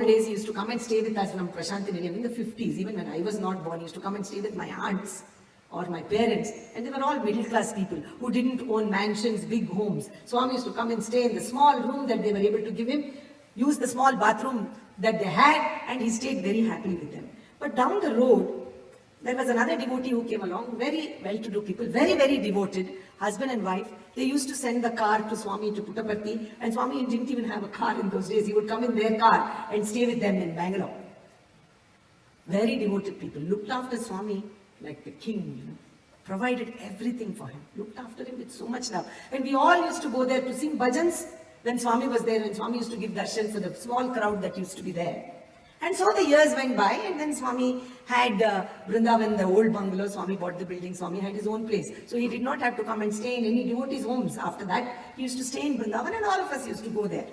old days, he used to come and stay with us from Prashanti Nilayam in the 50s, even when I was not born. He used to come and stay with my aunts or my parents, and they were all middle class people who didn't own mansions, big homes. Swami used to come and stay in the small room that they were able to give him, use the small bathroom that they had, and he stayed very happily with them. But down the road, there was another devotee who came along, very well-to-do people, very, very devoted, husband and wife. They used to send the car to Swami to Puttaparthi, and Swami didn't even have a car in those days. He would come in their car and stay with them in Bangalore. Very devoted people, looked after Swami like the king, provided everything for him, looked after him with so much love. And we all used to go there to sing bhajans when Swami was there, and Swami used to give darshan for the small crowd that used to be there. And so the years went by, and then Swami had Vrindavan, the old bungalow. Swami bought the building. Swami had his own place. So he did not have to come and stay in any devotees' homes after that. He used to stay in Vrindavan, and all of us used to go there.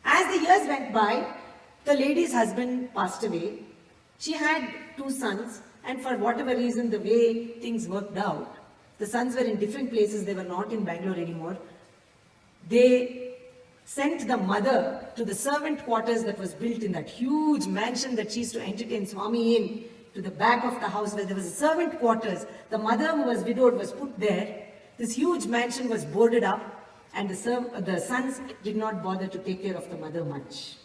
As the years went by, the lady's husband passed away. She had 2 sons, and for whatever reason, the way things worked out, the sons were in different places. They were not in Bangalore anymore. They sent the mother to the servant quarters that was built in that huge mansion that she used to entertain Swami in, to the back of the house where there was a servant quarters. The mother, who was widowed, was put there. This huge mansion was boarded up, and the sons did not bother to take care of the mother much.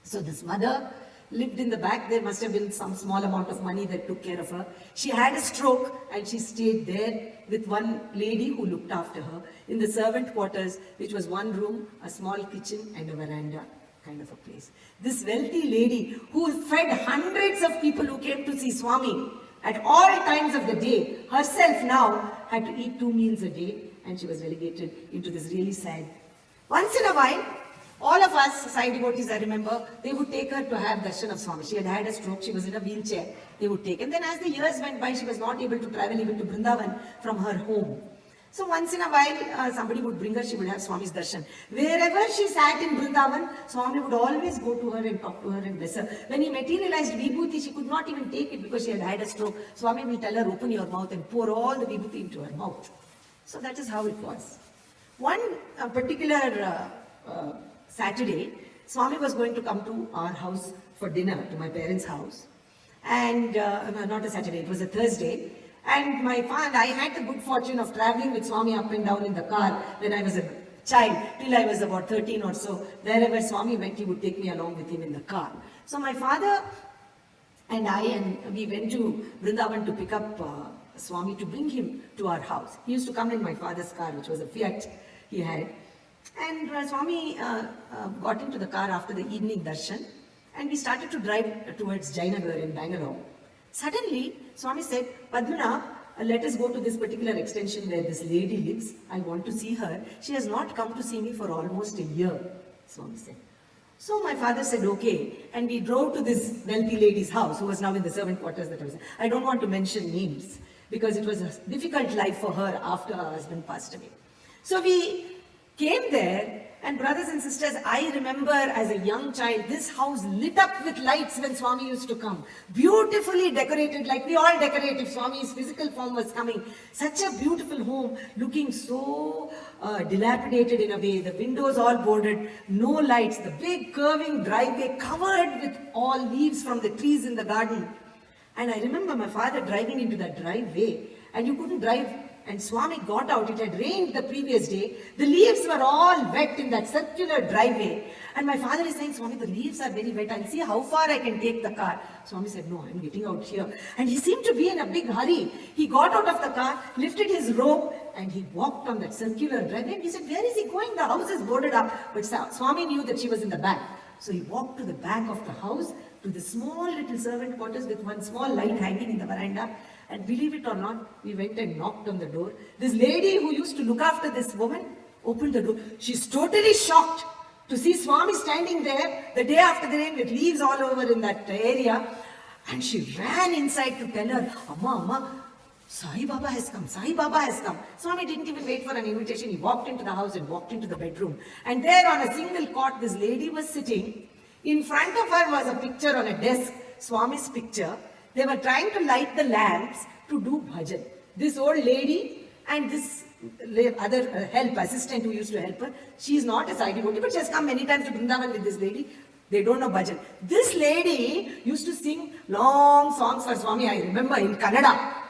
So this mother lived in the back. There must have been some small amount of money that took care of her. She had a stroke, and she stayed there with one lady who looked after her in the servant quarters, which was one room, a small kitchen, and a veranda kind of a place. This wealthy lady who fed hundreds of people who came to see Swami at all times of the day, herself now had to eat 2 meals a day, and she was relegated into this really sad. Once in a while, all of us, Sai devotees, I remember, they would take her to have darshan of Swami. She had had a stroke, she was in a wheelchair. They would take her. And then as the years went by, she was not able to travel even to Vrindavan from her home. So once in a while, somebody would bring her, she would have Swami's darshan. Wherever she sat in Vrindavan, Swami would always go to her and talk to her and bless her. When he materialized Vibhuti, she could not even take it because she had had a stroke. Swami will tell her, open your mouth and pour all the Vibhuti into her mouth. So that is how it was. One particular Saturday, Swami was going to come to our house for dinner, to my parents' house. And not a Saturday, it was a Thursday. And I had the good fortune of traveling with Swami up and down in the car when I was a child, till I was about 13 or so. Wherever Swami went, he would take me along with him in the car. So my father and we went to Vrindavan to pick up Swami to bring him to our house. He used to come in my father's car, which was a Fiat he had. And Swami got into the car after the evening darshan, and we started to drive towards Jainagar in Bangalore. Suddenly, Swami said, Padmana, let us go to this particular extension where this lady lives. I want to see her. She has not come to see me for almost a year, Swami said. So my father said, okay. And we drove to this wealthy lady's house, who was now in the servant quarters that I was in. I don't want to mention names, because it was a difficult life for her after her husband passed away. So we came there, and brothers and sisters, I remember as a young child, this house lit up with lights when Swami used to come. Beautifully decorated, like we all decorate if Swami's physical form was coming. Such a beautiful home, looking so dilapidated in a way. The windows all boarded, no lights, the big curving driveway covered with all leaves from the trees in the garden. And I remember my father driving into that driveway, and you couldn't drive. And Swami got out. It had rained the previous day. The leaves were all wet in that circular driveway. And my father is saying, Swami, the leaves are very wet. I'll see how far I can take the car. Swami said, no, I'm getting out here. And he seemed to be in a big hurry. He got out of the car, lifted his robe, and he walked on that circular driveway. And we said, where is he going? The house is boarded up. But Swami knew that she was in the back. So he walked to the back of the house, to the small little servant quarters with one small light hanging in the veranda. And believe it or not, we went and knocked on the door. This lady who used to look after this woman opened the door. She's totally shocked to see Swami standing there the day after the rain with leaves all over in that area. And she ran inside to tell her, Amma, Sai Baba has come, Sai Baba has come. Swami didn't even wait for an invitation. He walked into the house and walked into the bedroom. And there on a single cot, this lady was sitting. In front of her was a picture on a desk, Swami's picture. They were trying to light the lamps to do bhajan. This old lady and this other assistant who used to help her, she is not a Sai devotee, but she has come many times to Vrindavan with this lady. They don't know bhajan. This lady used to sing long songs for Swami, I remember, in Kannada.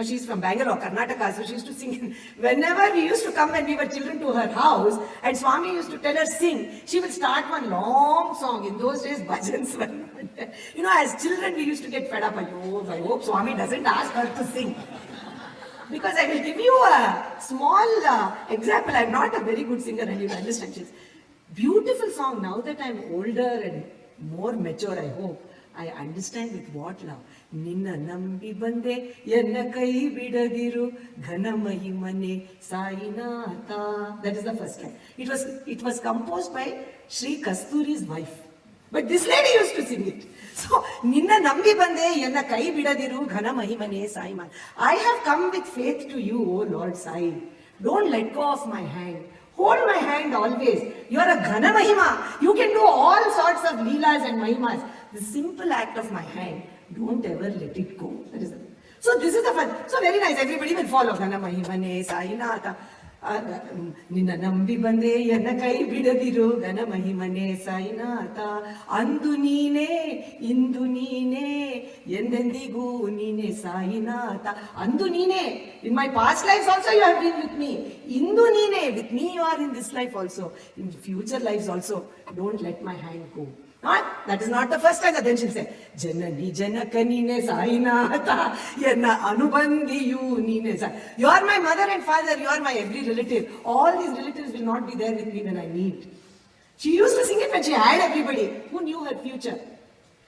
She's from Bangalore, Karnataka, so she used to sing. Whenever we used to come when we were children to her house, and Swami used to tell her sing, she will start one long song. In those days, bhajans were not there. As children, we used to get fed up. I hope Swami doesn't ask her to sing. Because I will give you a small example. I'm not a very good singer, and you understand. She's beautiful song. Now that I'm older and more mature, I hope, I understand with what love. Ninna nambi bande yenna kai bidadiru ghana mahimane sainata. That is the first line. It was composed by Sri Kasturi's wife. But this lady used to sing it. So, Ninna nambi bande yenna kai bidadiru ghana mahimane saima. I have come with faith to you, O Lord Sai. Don't let go of my hand. Hold my hand always. You are a Ghana Mahima. You can do all sorts of leelas and mahimas. The simple act of my hand, don't ever let it go. That is so this is the fun. So very nice. Everybody will follow. Ghana Mahimane Sainata. Ninna nambi bande yenna kai bidadiru ghana mahimane sainata. Andu neene, indu neene, endendigu neene sainata. Andu neene. In my past lives also you have been with me. Indu neene. With me you are in this life also. In future lives also. Don't let my hand go. Not, that is not the first time. Then she'll say, Janani Janakanine Sainata Yenna Anubandi you Nine Sai. You are my mother and father, you are my every relative. All these relatives will not be there with me when I need. She used to sing it when she had everybody. Who knew her future?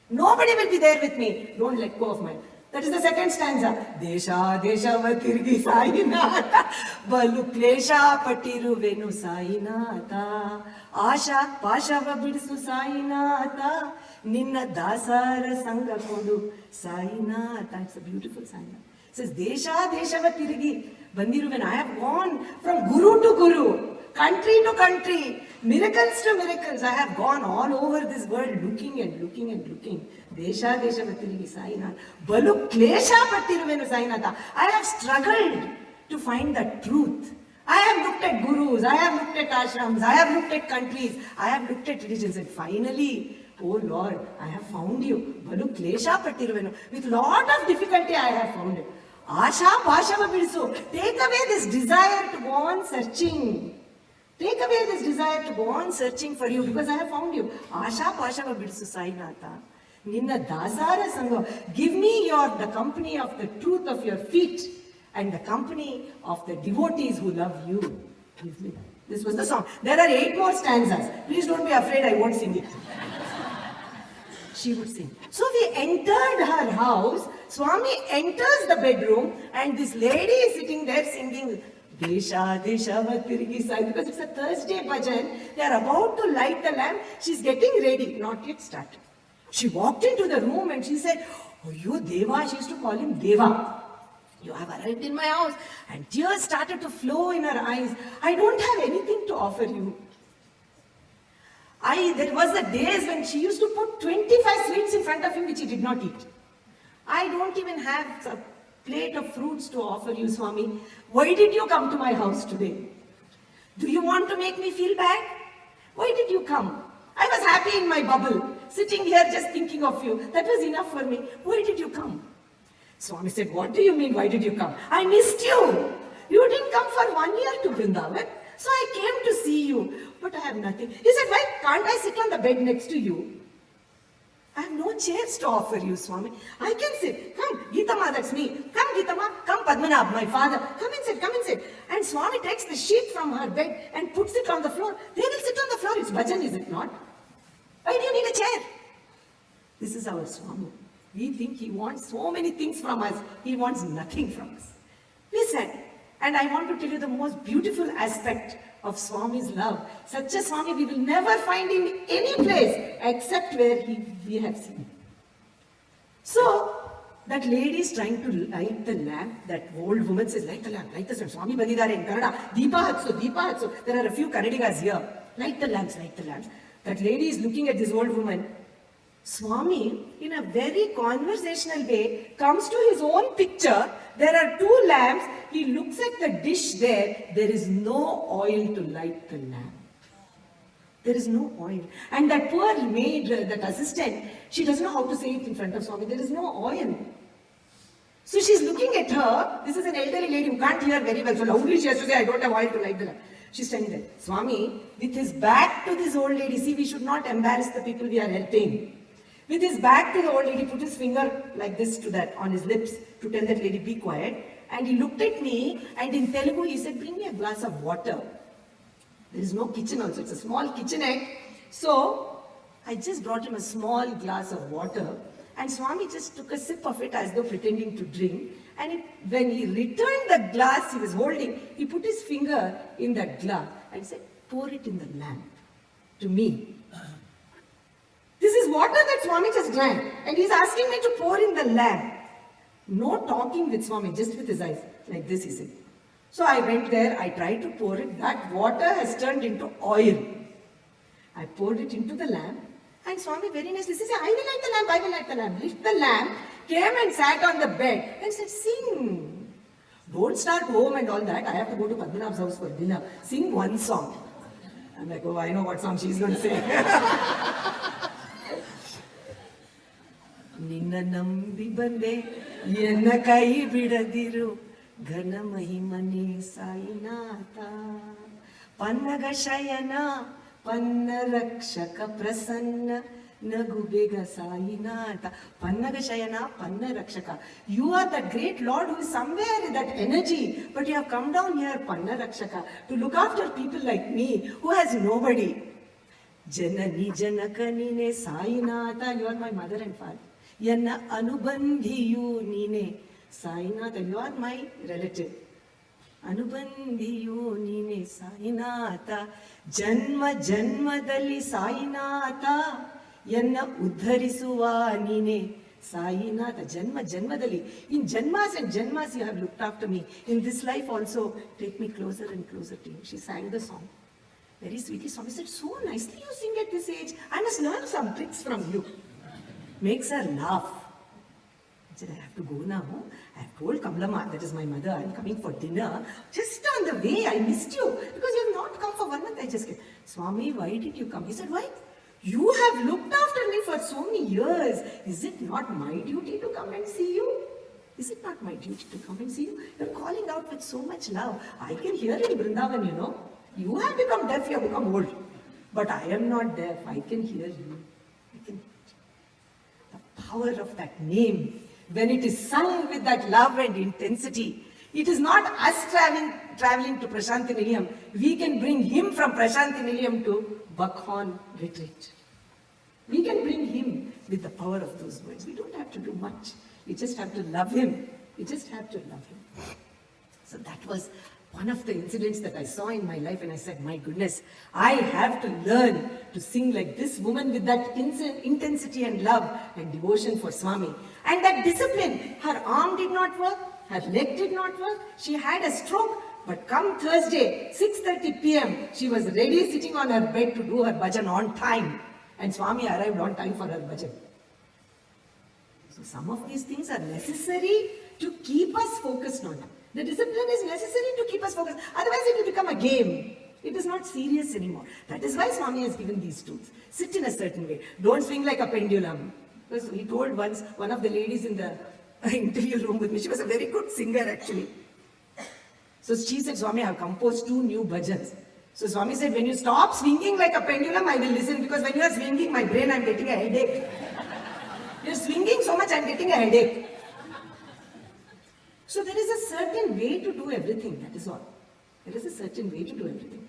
Nobody will be there with me. Don't let go of mine. That is the second stanza. Desha Vatirgi Sainata Balu Klesha Patiru Venu Sainata Asha Pashava Bidsu Sainata Ninna Dasara Sanga Kodu Sainata. It's a beautiful saina. It says Desha Vatirgi Bandiru, when I have gone from Guru to Guru, country to country, miracles to miracles, I have gone all over this world looking and looking and looking. Desha Vatirgi Sainata Balu Klesha Patiru Venu Sainata. I have struggled to find the truth. I have looked at gurus, I have looked at ashrams, I have looked at countries, I have looked at religions, and finally, oh Lord, I have found you. Balu Klesha Patirvenu. With lot of difficulty I have found it. Asha Pashava Bidsu. Take away this desire to go on searching. Take away this desire to go on searching for you, because I have found you. Asha Pashava Bidsu Sainata. Ninna Dasara Sangha. Give me the company of the truth of your feet, and the company of the devotees who love you. This was the song. There are 8 more stanzas. Please don't be afraid, I won't sing it. She would sing. So we entered her house. Swami enters the bedroom, and this lady is sitting there singing Desha Vatirgi Sai, because it's a Thursday bhajan. They are about to light the lamp. She's getting ready. Not yet started. She walked into the room and she said, "Oh, you Deva." She used to call him Deva. "You have arrived in my house." And tears started to flow in her eyes. "I don't have anything to offer you." There was the days when she used to put 25 sweets in front of him which he did not eat. "I don't even have a plate of fruits to offer you, Swami. Why did you come to my house today? Do you want to make me feel bad? Why did you come? I was happy in my bubble, sitting here just thinking of you. That was enough for me. Why did you come?" Swami said, "What do you mean, why did you come? I missed you. You didn't come for 1 year to Vrindavan. So I came to see you, but I have nothing." He said, "Why can't I sit on the bed next to you? I have no chairs to offer you, Swami. I can sit. Come, Geetama, that's me. Come, Geetama. Come, Padmanabh, my father. Come and sit, come and sit." And Swami takes the sheet from her bed and puts it on the floor. They will sit on the floor. It's bhajan, is it not? Why do you need a chair? This is our Swami. We think he wants so many things from us. He wants nothing from us. We said, and I want to tell you the most beautiful aspect of Swami's love. Such a Swami we will never find in any place except where we have seen him. So, that lady is trying to light the lamp. That old woman says, "Light the lamp, light the lamp." Swami Badidare in Kannada, Deepa Hatsu, Deepa Hatsu. There are a few Kannadigas here. Light the lamps, light the lamps. That lady is looking at this old woman. Swami, in a very conversational way, comes to his own picture. There are 2 lamps. He looks at the dish there. There is no oil to light the lamp. There is no oil. And that poor maid, that assistant, she doesn't know how to say it in front of Swami. There is no oil. So she's looking at her. This is an elderly lady who can't hear very well. So loudly she has to say, I don't have oil to light the lamp. She's standing there. Swami, with his back to this old lady, see, we should not embarrass the people we are helping. With his back to the old lady, put his finger like this to that, on his lips, to tell that lady, be quiet. And he looked at me, and in Telugu, he said, bring me a glass of water. There is no kitchen also, it's a small kitchenette. So, I just brought him a small glass of water, and Swami just took a sip of it as though pretending to drink. And when he returned the glass he was holding, he put his finger in that glass and said, pour it in the lamp, to me. This is water that Swami just drank, and he's asking me to pour in the lamp. No talking with Swami, just with his eyes, like this he said. So I went there, I tried to pour it. That water has turned into oil. I poured it into the lamp, and Swami very nicely said, I will light the lamp, I will light the lamp. Lit the lamp, came and sat on the bed and said, sing. Don't start home and all that. I have to go to Padmanabh's house for dinner. Sing one song. I'm like, oh, I know what song she's going to sing. Ninna nambi bande, yenna kai bidadiru. ಘನ ಮಹಿಮನೆ ಸಾಯಿನಾಥ ಪನ್ನಗ ಶಯನ ಪನ್ನ ರಕ್ಷಕ ಪ್ರಸನ್ನ ನಗು ಬೇಗ ಸಾಯಿನಾಥ ಪನ್ನಗ ಶಯನ ಪನ್ನ ರಕ್ಷಕ. You are that great Lord who is somewhere in that energy, but you have come down here, panna rakshaka, to look after people like me who has nobody. Janani janaka nine Sainath, you are my mother and father. ಎನ್ನ ಅನುಬಂಧಿಯು ನೀನೆ Sainath, you are my relative. ಅನುಬಂಧಿಯು ನೀನೆ ಸಾಯಿನಾಥ, ಜನ್ಮ ಜನ್ಮದಲ್ಲಿ ಸಾಯಿನಾಥ, ಎನ್ನ ಉದ್ಧರಿಸುವ ನೀನೆ ಸಾಯಿನಾಥ. ಜನ್ಮ ಜನ್ಮದಲ್ಲಿ, in janmas and janmas you have looked after me. In this life also, take me closer and closer to you. She sang the song very sweetly. Swami said, so nicely you sing at this age. I must learn some tricks from you. Makes her laugh. I said, I have to go now. I have told Kamlama, that is my mother, I am coming for dinner. Just on the way, I missed you. Because you have not come for 1 month. I just came. Swami, why did you come? He said, why? You have looked after me for so many years. Is it not my duty to come and see you? Is it not my duty to come and see you? You are calling out with so much love. I can hear it in Vrindavan, you know. You have become deaf, you have become old. But I am not deaf. I can hear you. I can hear you. The power of that name, when it is sung with that love and intensity, it is not us traveling to Prashanti Nilayam. We can bring him from Prashanti Nilayam to Buckhorn retreat. We can bring him with the power of those words. We don't have to do much. We just have to love him. We just have to love him. So that was one of the incidents that I saw in my life, and I said, my goodness, I have to learn to sing like this woman with that intensity and love and devotion for Swami. And that discipline, her arm did not work, her leg did not work, she had a stroke, but come Thursday, 6:30 p.m., she was ready sitting on her bed to do her bhajan on time. And Swami arrived on time for her bhajan. So some of these things are necessary to keep us focused on them. The discipline is necessary to keep us focused. Otherwise it will become a game. It is not serious anymore. That is why Swami has given these tools. Sit in a certain way. Don't swing like a pendulum. Because he told once, one of the ladies in the interview room with me, she was a very good singer actually. So she said, Swami, I have composed 2 new bhajans. So Swami said, when you stop swinging like a pendulum, I will listen, because when you are swinging my brain, I am getting a headache. You are swinging so much, I am getting a headache. So there is a certain way to do everything, that is all. There is a certain way to do everything.